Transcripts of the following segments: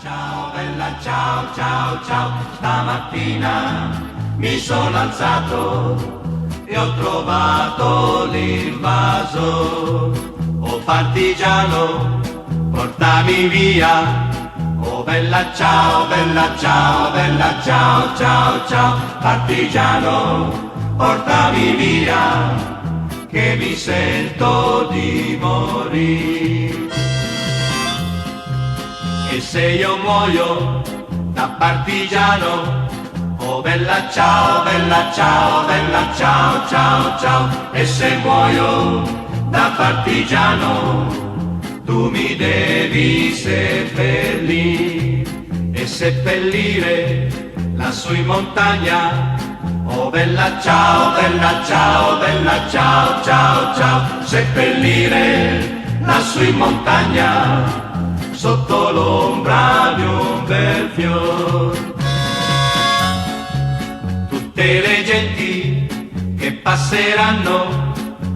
Ciao, bella, ciao, ciao, ciao. Stamattina mi sono alzato e ho trovato l'invaso. Oh partigiano, portami via. Oh bella ciao, bella ciao, bella ciao, ciao, ciao. Partigiano, portami via, che mi sento di morire. E se io muoio da partigiano, oh bella ciao, bella ciao, bella ciao, ciao, ciao. E se muoio da partigiano, tu mi devi seppellire e seppellire lassù in montagna. Oh bella ciao, bella ciao, bella ciao, ciao, ciao. Seppellire lassù in montagna, sotto l'ombra di un bel fior. Tutte le genti che passeranno,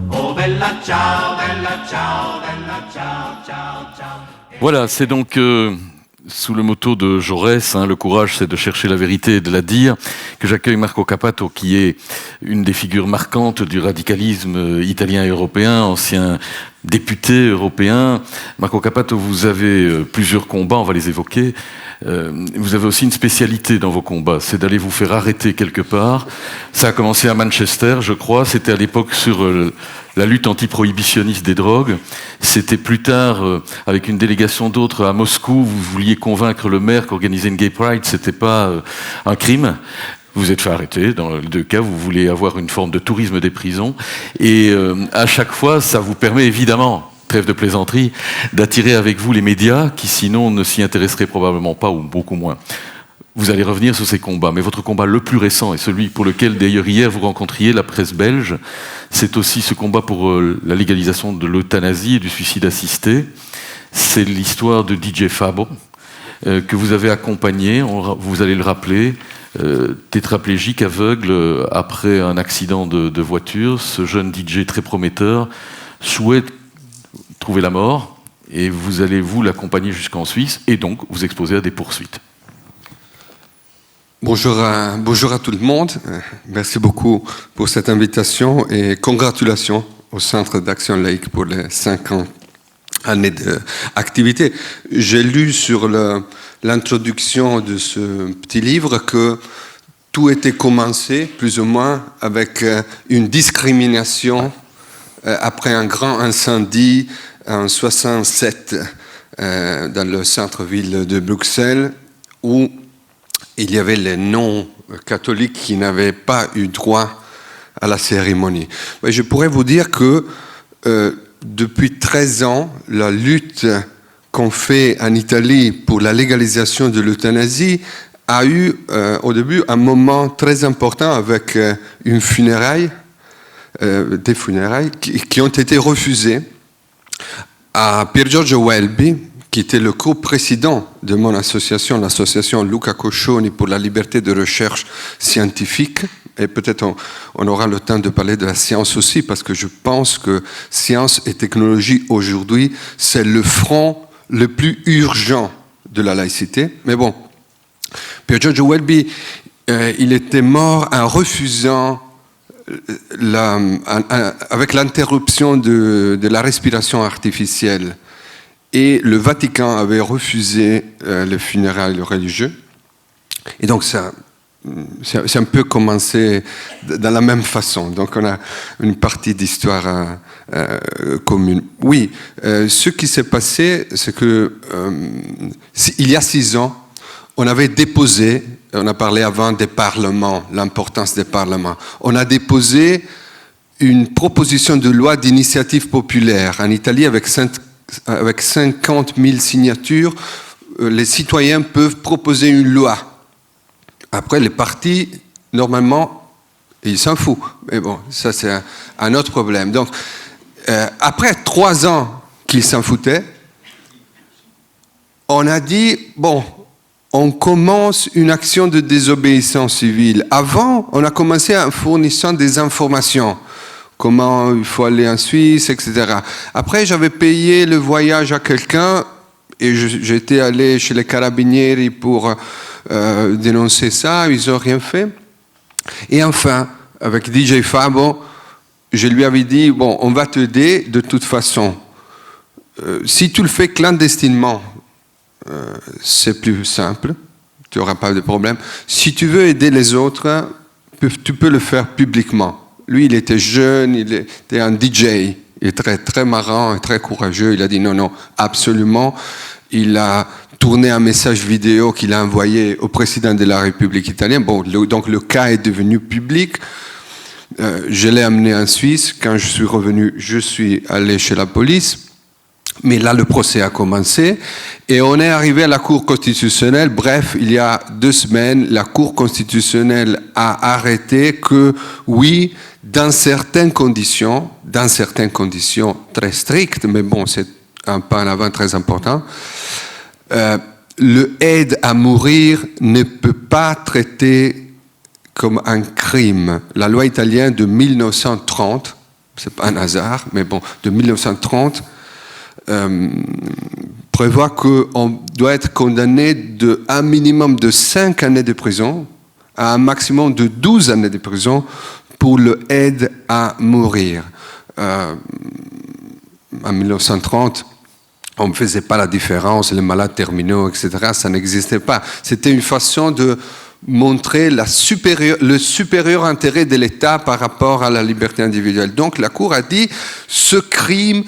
oh bella ciao, bella ciao, bella ciao, ciao, ciao. Voilà, c'est donc sous le motto de Jaurès, le courage c'est de chercher la vérité et de la dire, que j'accueille Marco Cappato, qui est une des figures marquantes du radicalisme italien et européen, ancien député européen. Marco Cappato, vous avez plusieurs combats, on va les évoquer. Vous avez aussi une spécialité dans vos combats, c'est d'aller vous faire arrêter quelque part. Ça a commencé à Manchester, je crois. C'était à l'époque sur la lutte anti-prohibitionniste des drogues. C'était plus tard, avec une délégation d'autres à Moscou, vous vouliez convaincre le maire qu'organiser une gay pride, c'était pas un crime. Vous êtes fait arrêter, dans les deux cas, vous voulez avoir une forme de tourisme des prisons. Et à chaque fois, ça vous permet évidemment, trêve de plaisanterie, d'attirer avec vous les médias qui sinon ne s'y intéresseraient probablement pas ou beaucoup moins. Vous allez revenir sur ces combats, mais votre combat le plus récent et celui pour lequel d'ailleurs hier vous rencontriez la presse belge, c'est aussi ce combat pour la légalisation de l'euthanasie et du suicide assisté. C'est l'histoire de DJ Fabo que vous avez accompagné, vous allez le rappeler, tétraplégique, aveugle, après un accident de voiture. Ce jeune DJ très prometteur souhaite trouver la mort et vous allez vous l'accompagner jusqu'en Suisse et donc vous exposer à des poursuites. Bonjour à tout le monde. Merci beaucoup pour cette invitation et congratulations au Centre d'Action Laïque pour les 50 années d'activité. J'ai lu sur l'introduction de ce petit livre que tout était commencé, plus ou moins, avec une discrimination après un grand incendie en 1967 dans le centre-ville de Bruxelles, où il y avait les non-catholiques qui n'avaient pas eu droit à la cérémonie. Mais je pourrais vous dire que depuis 13 ans, la lutte qu'on fait en Italie pour la légalisation de l'euthanasie a eu au début un moment très important avec des funérailles qui ont été refusées à Pier Giorgio Welby, qui était le co-président de mon association, l'association Luca Coscioni pour la liberté de recherche scientifique. Et peut-être on aura le temps de parler de la science aussi, parce que je pense que science et technologie aujourd'hui, c'est le front le plus urgent de la laïcité. Mais bon, Pier Giorgio Welby, il était mort en refusant avec l'interruption de la respiration artificielle. Et le Vatican avait refusé les funérailles religieux. Et donc, c'est un peu commencé de la même façon. Donc, on a une partie d'histoire commune. Oui, ce qui s'est passé, c'est que il y a 6 ans, on avait déposé, on a parlé avant des parlements, l'importance des parlements. On a déposé une proposition de loi d'initiative populaire en Italie avec 50 000 signatures. Les citoyens peuvent proposer une loi. Après, les partis, normalement, ils s'en foutent. Mais bon, ça, c'est un autre problème. Donc, après 3 ans qu'ils s'en foutaient, on a dit, bon, on commence une action de désobéissance civile. Avant, on a commencé en fournissant des informations. Comment il faut aller en Suisse, etc. Après, j'avais payé le voyage à quelqu'un Et j'étais allé chez les carabinieri pour dénoncer ça, ils n'ont rien fait. Et enfin, avec DJ Fabo, je lui avais dit, bon, on va t'aider de toute façon. Si tu le fais clandestinement, c'est plus simple, tu n'auras pas de problème. Si tu veux aider les autres, tu peux le faire publiquement. Lui, il était jeune, il était un DJ, il est très, très marrant et très courageux. Il a dit non, absolument. Il a tourné un message vidéo qu'il a envoyé au président de la République italienne. Bon, donc le cas est devenu public. Je l'ai amené en Suisse. Quand je suis revenu, je suis allé chez la police. Mais là, le procès a commencé et on est arrivé à la Cour constitutionnelle. Bref, il y a 2 semaines, la Cour constitutionnelle a arrêté que, oui, dans certaines conditions très strictes, mais bon, c'est un pas en avant très important, le aide à mourir ne peut pas traiter comme un crime. La loi italienne de 1930, c'est pas un hasard, mais bon, de 1930, prévoit qu'on doit être condamné de un minimum de 5 années de prison à un maximum de 12 années de prison pour le aide à mourir. En 1930, on ne faisait pas la différence, les malades terminaux, etc., ça n'existait pas. C'était une façon de montrer le supérieur intérêt de l'État par rapport à la liberté individuelle. Donc la Cour a dit, ce crime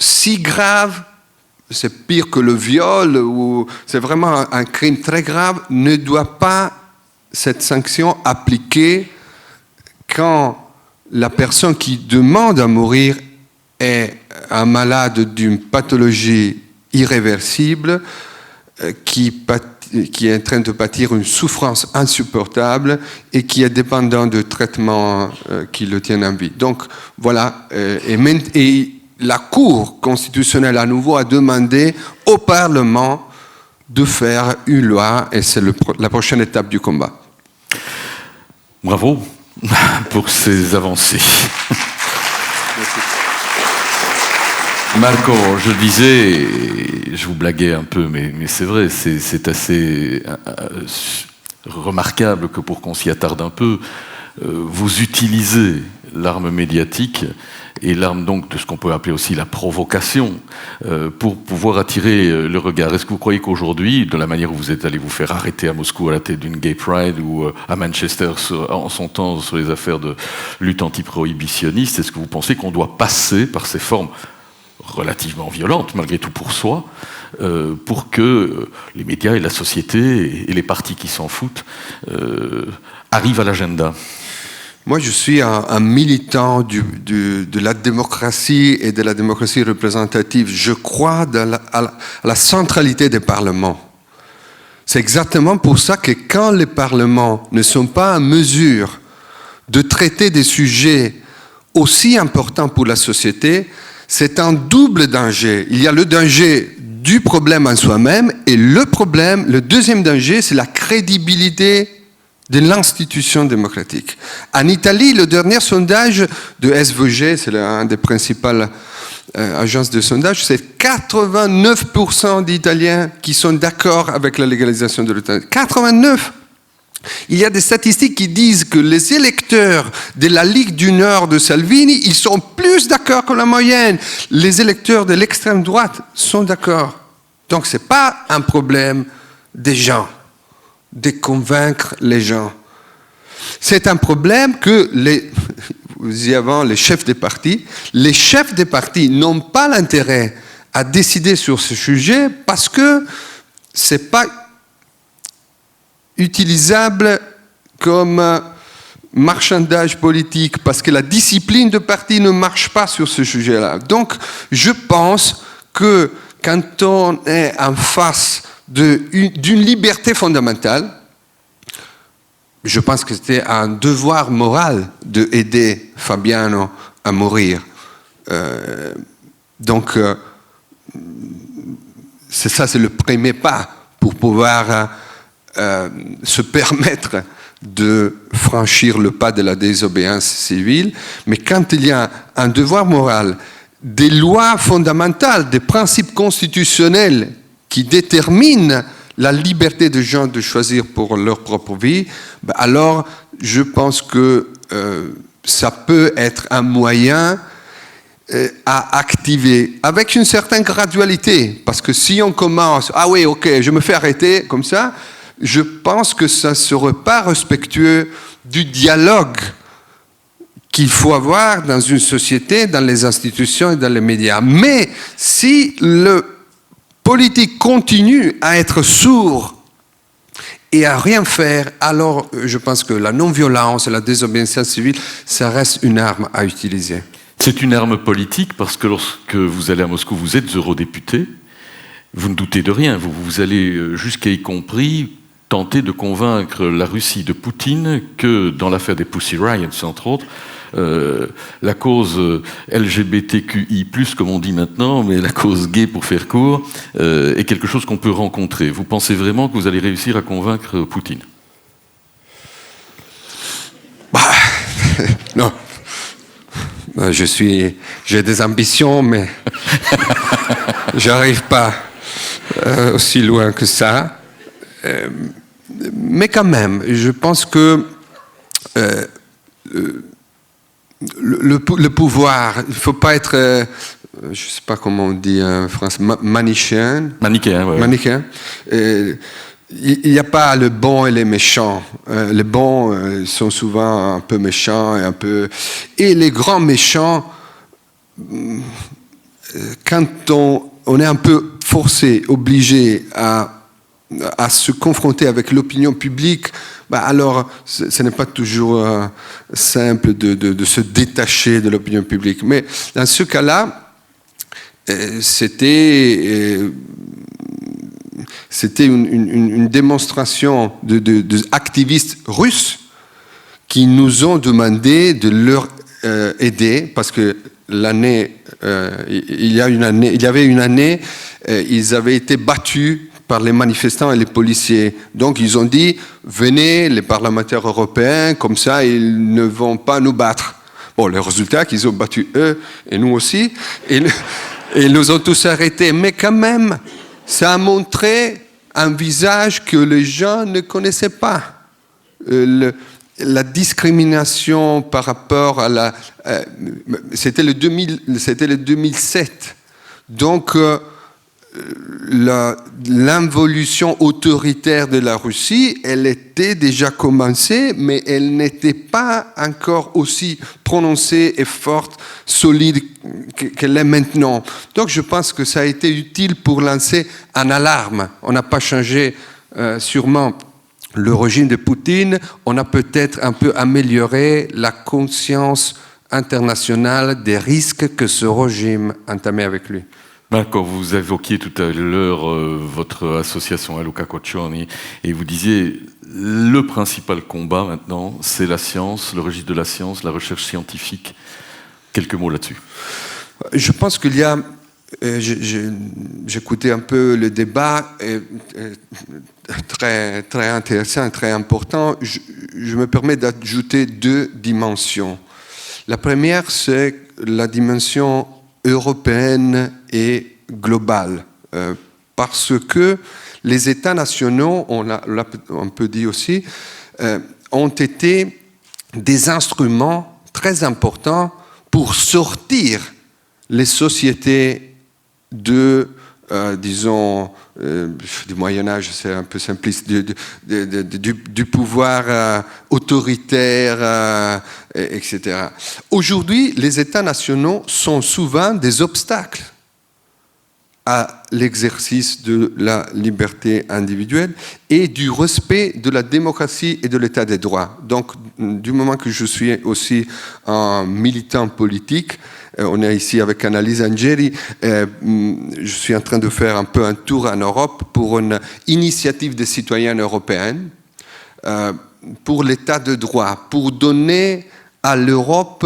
si grave, c'est pire que le viol, ou c'est vraiment un crime très grave, ne doit pas cette sanction appliquer quand la personne qui demande à mourir est un malade d'une pathologie irréversible qui est en train de pâtir une souffrance insupportable et qui est dépendant de traitements qui le tiennent en vie. Donc voilà, et la Cour constitutionnelle à nouveau a demandé au Parlement de faire une loi et c'est la prochaine étape du combat. Bravo pour ces avancées. Marco, je disais, je vous blaguais un peu, mais c'est vrai, c'est assez remarquable que pour qu'on s'y attarde un peu, vous utilisez l'arme médiatique et l'arme donc de ce qu'on peut appeler aussi la provocation pour pouvoir attirer le regard. Est-ce que vous croyez qu'aujourd'hui, de la manière où vous êtes allé vous faire arrêter à Moscou à la tête d'une gay pride ou à Manchester en son temps sur les affaires de lutte anti-prohibitionniste, est-ce que vous pensez qu'on doit passer par ces formes relativement violentes, malgré tout pour soi, pour que les médias et la société et les partis qui s'en foutent arrivent à l'agenda? Moi, je suis un militant de la démocratie et de la démocratie représentative. Je crois à la centralité des parlements. C'est exactement pour ça que quand les parlements ne sont pas en mesure de traiter des sujets aussi importants pour la société, c'est un double danger. Il y a le danger du problème en soi-même et le deuxième danger, c'est la crédibilité de l'institution démocratique. En Italie, le dernier sondage de SVG, c'est l'une des principales agences de sondage, c'est 89% d'Italiens qui sont d'accord avec la légalisation de l'euthanasie. 89! Il y a des statistiques qui disent que les électeurs de la Ligue du Nord de Salvini, ils sont plus d'accord que la moyenne. Les électeurs de l'extrême droite sont d'accord. Donc ce n'est pas un problème des gens, de convaincre les gens. C'est un problème que vous y avez les chefs des partis n'ont pas l'intérêt à décider sur ce sujet parce que ce n'est pas utilisable comme marchandage politique, parce que la discipline de parti ne marche pas sur ce sujet-là. Donc, je pense que quand on est en face d'une liberté fondamentale, je pense que c'était un devoir moral d'aider Fabiano à mourir. Donc, c'est le premier pas pour pouvoir se permettre de franchir le pas de la désobéissance civile. Mais quand il y a un devoir moral, des lois fondamentales, des principes constitutionnels qui détermine la liberté des gens de choisir pour leur propre vie, alors je pense que ça peut être un moyen à activer avec une certaine gradualité. Parce que si on commence, ah oui, ok, je me fais arrêter comme ça, je pense que ça ne serait pas respectueux du dialogue qu'il faut avoir dans une société, dans les institutions et dans les médias. Mais si le politique continue à être sourd et à rien faire, alors je pense que la non-violence et la désobéissance civile, ça reste une arme à utiliser. C'est une arme politique parce que lorsque vous allez à Moscou, vous êtes eurodéputé, vous ne doutez de rien, vous allez jusqu'à y compris tenter de convaincre la Russie de Poutine que dans l'affaire des Pussy Riots, entre autres, la cause LGBTQI+, comme on dit maintenant, mais la cause gay pour faire court, est quelque chose qu'on peut rencontrer. Vous pensez vraiment que vous allez réussir à convaincre Poutine? Non. J'ai des ambitions, mais j'arrive pas aussi loin que ça. Mais quand même, je pense que le pouvoir, il ne faut pas être, je ne sais pas comment on dit en français, manichéen. Manichéen, oui. Manichéen. Il n'y a pas le bon et les méchants. Les bons sont souvent un peu méchants et les grands méchants, quand on est un peu forcé, obligé à se confronter avec l'opinion publique, alors ce n'est pas toujours simple de se détacher de l'opinion publique. Mais dans ce cas-là, c'était une démonstration d'activistes russes qui nous ont demandé de leur aider parce que il y avait une année, ils avaient été battus par les manifestants et les policiers. Donc ils ont dit, venez les parlementaires européens, comme ça ils ne vont pas nous battre. Bon, le résultat, qu'ils ont battu eux et nous aussi, et ils nous ont tous arrêtés. Mais quand même, ça a montré un visage que les gens ne connaissaient pas. La discrimination par rapport à c'était le 2007. Donc, l'involution autoritaire de la Russie, elle était déjà commencée, mais elle n'était pas encore aussi prononcée et forte, solide qu'elle est maintenant. Donc je pense que ça a été utile pour lancer un alarme. On n'a pas changé sûrement le régime de Poutine, on a peut-être un peu amélioré la conscience internationale des risques que ce régime entamait avec lui. Quand vous évoquiez tout à l'heure votre association Luca Coccioni et vous disiez le principal combat maintenant, c'est la science, le registre de la science, la recherche scientifique. Quelques mots là-dessus. Je pense qu'il y a... J'écoutais un peu le débat, très, très intéressant, très important. Je me permets d'ajouter 2 dimensions. La première, c'est la dimension européenne et globale, parce que les États nationaux, on peut dire aussi, ont été des instruments très importants pour sortir les sociétés disons, du Moyen-Âge, c'est un peu simpliste, du pouvoir autoritaire, etc. Aujourd'hui, les États nationaux sont souvent des obstacles à l'exercice de la liberté individuelle et du respect de la démocratie et de l'état des droits. Donc, du moment que je suis aussi un militant politique, on est ici avec Annalisa Angeri, je suis en train de faire un peu un tour en Europe pour une initiative des citoyens européens pour l'état de droit, pour donner à l'Europe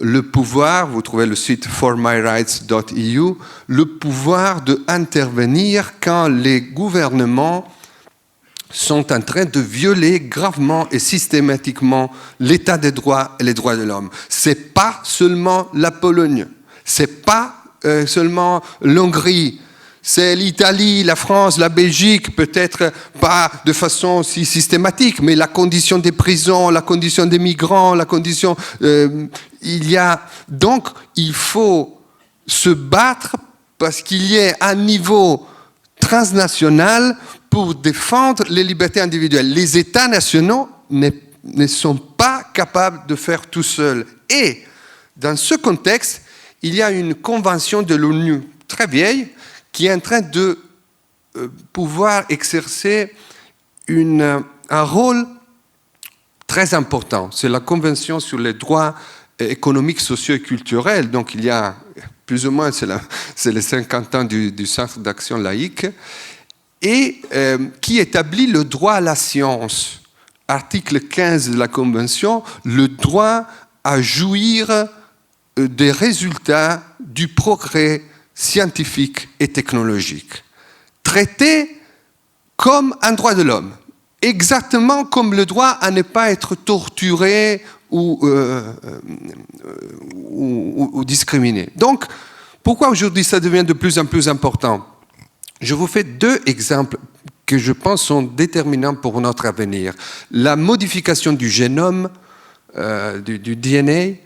le pouvoir, vous trouvez le site formyrights.eu, le pouvoir d'intervenir quand les gouvernements sont en train de violer gravement et systématiquement l'état des droits et les droits de l'homme. C'est pas seulement la Pologne, c'est pas seulement l'Hongrie, c'est l'Italie, la France, la Belgique, peut-être pas de façon si systématique, mais la condition des prisons, la condition des migrants, la condition... Donc, il faut se battre parce qu'il y ait un niveau transnational pour défendre les libertés individuelles. Les États nationaux ne sont pas capables de faire tout seuls. Et dans ce contexte, il y a une convention de l'ONU très vieille qui est en train de pouvoir exercer un rôle très important. C'est la Convention sur les droits économiques, sociaux et culturels. Donc il y a plus ou moins, c'est les 50 ans du Centre d'action laïque, et qui établit le droit à la science. Article 15 de la Convention, le droit à jouir des résultats du progrès scientifique et technologique, traité comme un droit de l'homme, exactement comme le droit à ne pas être torturé ou discriminé. Donc, pourquoi aujourd'hui ça devient de plus en plus important? Je vous fais 2 exemples que je pense sont déterminants pour notre avenir. La modification du génome, du DNA,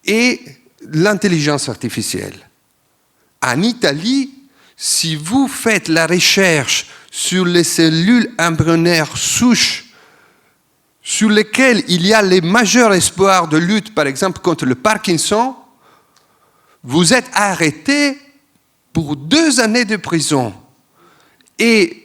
et l'intelligence artificielle. En Italie, si vous faites la recherche sur les cellules embryonnaires souches sur lesquelles il y a les majeurs espoirs de lutte, par exemple, contre le Parkinson, vous êtes arrêté pour 2 années de prison. Et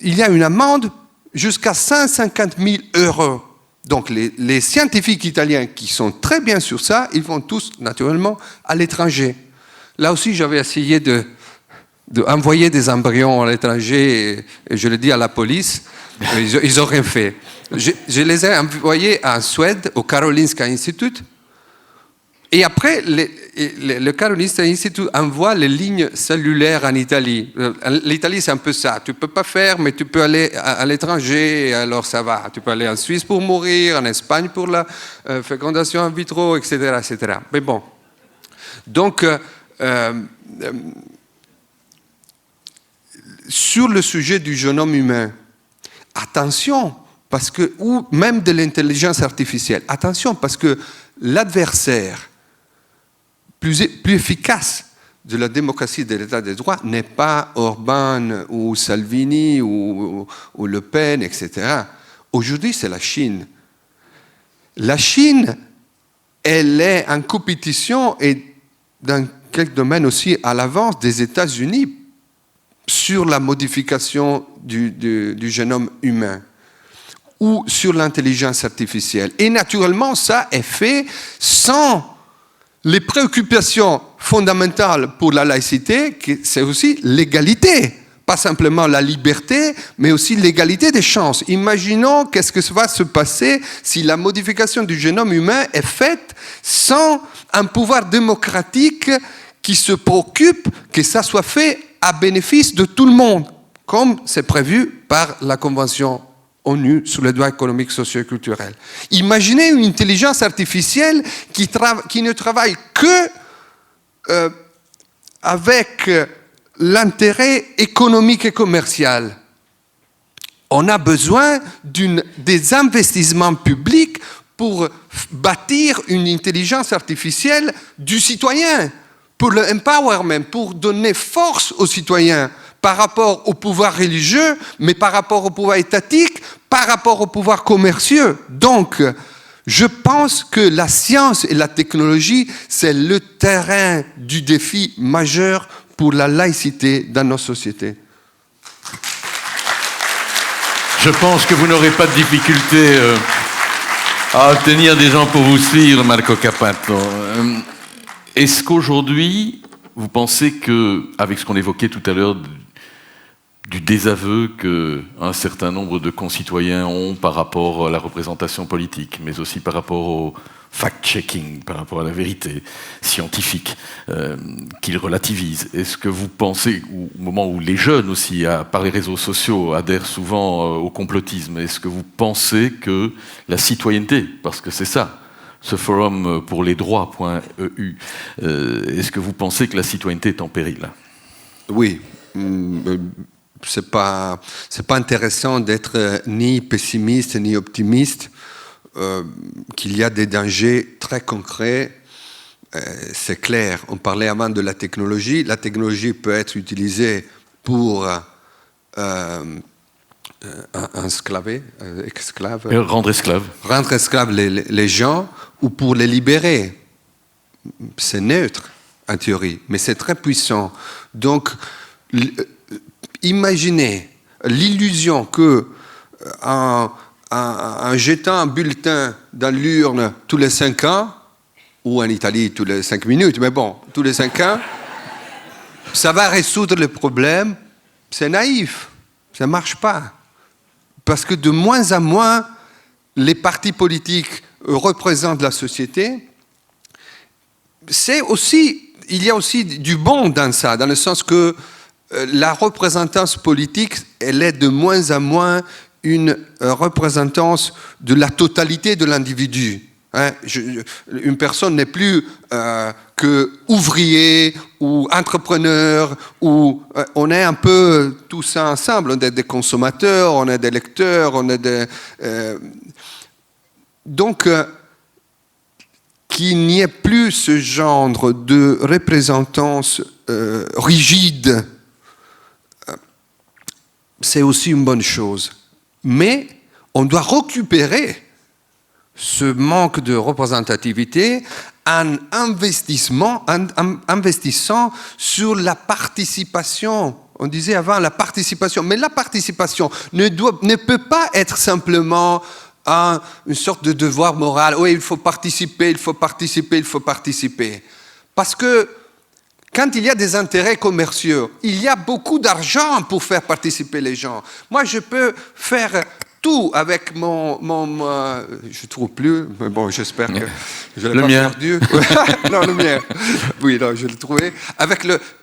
il y a une amende jusqu'à 150 000 €. Donc les scientifiques italiens qui sont très bien sur ça, ils vont tous naturellement à l'étranger. Là aussi, j'avais essayé d'envoyer des embryons à l'étranger et je le dis à la police, ils n'ont rien fait. Je les ai envoyés en Suède, au Karolinska Institute, et après, le Karolinska Institute envoie les lignes cellulaires en Italie. L'Italie, c'est un peu ça. Tu ne peux pas faire, mais tu peux aller à l'étranger, et alors ça va. Tu peux aller en Suisse pour mourir, en Espagne pour la fécondation in vitro, etc., etc. Mais bon. Donc, sur le sujet du génome humain, attention, parce que, ou même de l'intelligence artificielle, attention, parce que l'adversaire plus efficace de la démocratie et de l'état de droit n'est pas Orban ou Salvini ou Le Pen, etc. Aujourd'hui, c'est la Chine. La Chine, elle est en compétition et dans quelques domaines aussi à l'avance des États-Unis sur la modification du génome humain ou sur l'intelligence artificielle. Et naturellement, ça est fait sans les préoccupations fondamentales pour la laïcité, c'est aussi l'égalité. Pas simplement la liberté, mais aussi l'égalité des chances. Imaginons qu'est-ce que va se passer si la modification du génome humain est faite sans un pouvoir démocratique qui se préoccupe que ça soit fait à bénéfice de tout le monde, comme c'est prévu par la Convention ONU sur les droits économiques, sociaux et culturels. Imaginez une intelligence artificielle qui ne travaille que avec l'intérêt économique et commercial. On a besoin des investissements publics pour bâtir une intelligence artificielle du citoyen, pour le empowerment, pour donner force aux citoyens par rapport au pouvoir religieux, mais par rapport au pouvoir étatique, par rapport au pouvoir commerciaux. Donc, je pense que la science et la technologie, c'est le terrain du défi majeur pour la laïcité dans nos sociétés. Je pense que vous n'aurez pas de difficulté à obtenir des gens pour vous suivre, Marco Cappato. Est-ce qu'aujourd'hui, vous pensez que, avec ce qu'on évoquait tout à l'heure, du désaveu qu'un certain nombre de concitoyens ont par rapport à la représentation politique, mais aussi par rapport au fact-checking, par rapport à la vérité scientifique, qu'ils relativisent. Est-ce que vous pensez, au moment où les jeunes aussi, par les réseaux sociaux, adhèrent souvent au complotisme, est-ce que vous pensez que la citoyenneté, parce que c'est ça, ce forum pour les droits.eu, est-ce que vous pensez que la citoyenneté est en péril ? Oui, c'est pas intéressant d'être ni pessimiste ni optimiste. Qu'il y a des dangers très concrets, c'est clair. On parlait avant de la technologie. La technologie peut être utilisée pour rendre esclaves les gens ou pour les libérer. C'est neutre en théorie, mais c'est très puissant. Donc, imaginez l'illusion que en jetant un bulletin dans l'urne tous les 5 ans, ou en Italie tous les 5 minutes, mais bon, tous les 5 ans, ça va résoudre le problème. C'est naïf, ça ne marche pas. Parce que de moins en moins, les partis politiques représentent la société. Il y a aussi du bon dans ça, dans le sens que la représentance politique, elle est de moins en moins une représentance de la totalité de l'individu. Une personne n'est plus que ouvrier ou entrepreneur, on est un peu tout ça ensemble. On est des consommateurs, on est des lecteurs, on est des... Donc, qu'il n'y ait plus ce genre de représentance rigide, c'est aussi une bonne chose. Mais on doit récupérer ce manque de représentativité en investissant sur la participation. On disait avant la participation, mais la participation ne peut pas être simplement une sorte de devoir moral. Oui, il faut participer, il faut participer, il faut participer. Parce que quand il y a des intérêts commerciaux, il y a beaucoup d'argent pour faire participer les gens. Moi, je peux faire tout avec je ne trouve plus, mais bon, j'espère que je l'ai pas perdu. Non, le mien. Oui, non, je l'ai trouvé.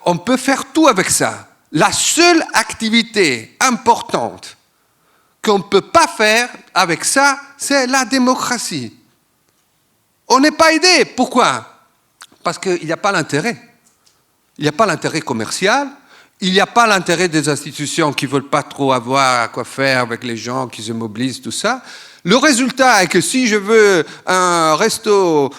On peut faire tout avec ça. La seule activité importante qu'on ne peut pas faire avec ça, c'est la démocratie. On n'est pas aidé. Pourquoi? Parce qu'il n'y a pas l'intérêt. Il n'y a pas l'intérêt commercial. Il n'y a pas l'intérêt des institutions qui ne veulent pas trop avoir à quoi faire avec les gens qui se mobilisent, tout ça. Le résultat est que si je veux un resto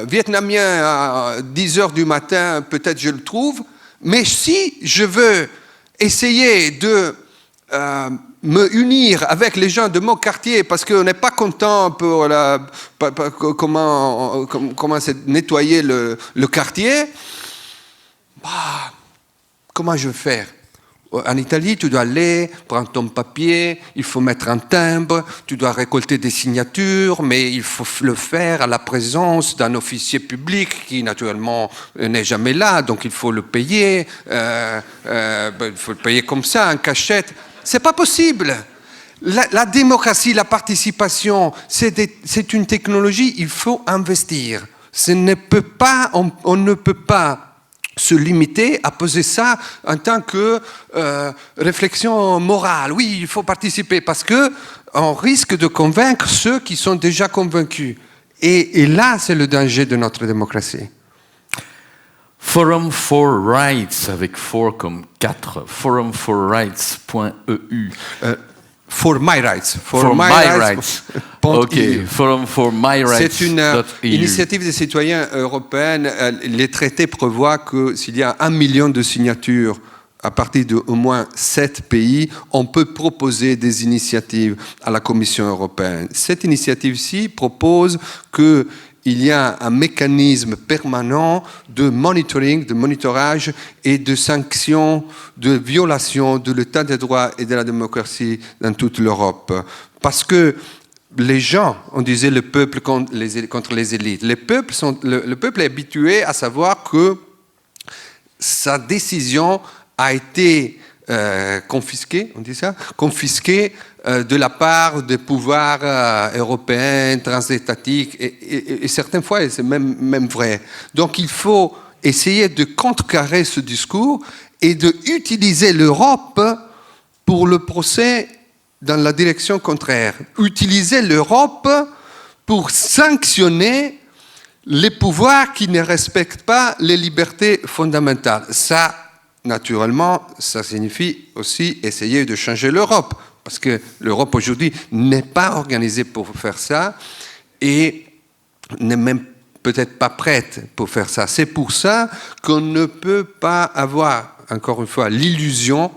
vietnamien à 10h du matin, peut-être je le trouve. Mais si je veux essayer de me unir avec les gens de mon quartier parce qu'on n'est pas content pour comment c'est nettoyer le quartier, comment je vais faire? En Italie, tu dois aller prendre ton papier, il faut mettre un timbre, tu dois récolter des signatures, mais il faut le faire à la présence d'un officier public qui, naturellement, n'est jamais là, donc il faut le payer. Il faut le payer comme ça, en cachette. C'est pas possible. La démocratie, la participation, c'est une technologie, il faut investir. On ne peut pas se limiter à poser ça en tant que réflexion morale. Oui, il faut participer parce qu'on risque de convaincre ceux qui sont déjà convaincus. Et là, c'est le danger de notre démocratie. Forum for Rights, avec for comme 4, forumforrights.eu. For My Rights. For my rights. Ok, Forum for My Rights. C'est une initiative des citoyens européenne. Les traités prévoient que s'il y a 1 million de signatures à partir d'au moins 7 pays, on peut proposer des initiatives à la Commission européenne. Cette initiative-ci propose qu'il y a un mécanisme permanent de monitoring, de monitorage et de sanctions, de violation de l'état de droit et de la démocratie dans toute l'Europe. Parce que les gens, on disait le peuple contre les élites. Le peuple est habitué à savoir que sa décision a été confisquée, on dit ça, confisquée de la part des pouvoirs européens, transétatiques, et certaines fois, c'est même vrai. Donc il faut essayer de contrecarrer ce discours et d'utiliser l'Europe pour le procès dans la direction contraire. Utiliser l'Europe pour sanctionner les pouvoirs qui ne respectent pas les libertés fondamentales. Ça naturellement, ça signifie aussi essayer de changer l'Europe, parce que l'Europe aujourd'hui n'est pas organisée pour faire ça et n'est même peut-être pas prête pour faire ça. C'est pour ça qu'on ne peut pas avoir, encore une fois, l'illusion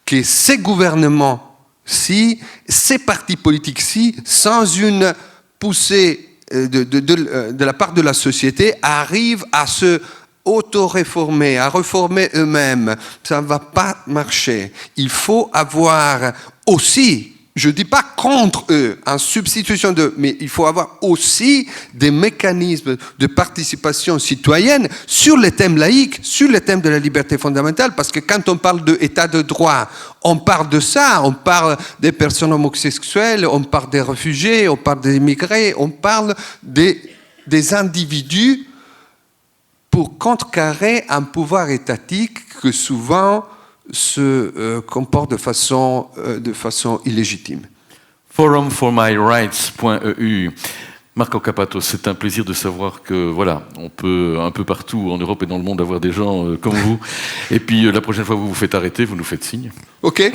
que ces gouvernements-ci, ces partis politiques-ci, sans une poussée de la part de la société, arrivent à se auto-réformer, à reformer eux-mêmes. Ça ne va pas marcher. Il faut avoir aussi, je ne dis pas contre eux, en substitution d'eux, mais il faut avoir aussi des mécanismes de participation citoyenne sur les thèmes laïques, sur les thèmes de la liberté fondamentale, parce que quand on parle d'état de droit, on parle de ça, on parle des personnes homosexuelles, on parle des réfugiés, on parle des immigrés, on parle des individus pour contrecarrer un pouvoir étatique que souvent se comporte de façon illégitime. Forumformyrights.eu. Marco Cappato, c'est un plaisir de savoir que voilà, on peut un peu partout en Europe et dans le monde avoir des gens comme vous. Et puis la prochaine fois que vous vous faites arrêter, vous nous faites signe. Ok.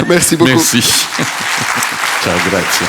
Merci beaucoup. Merci. Ciao, grazie.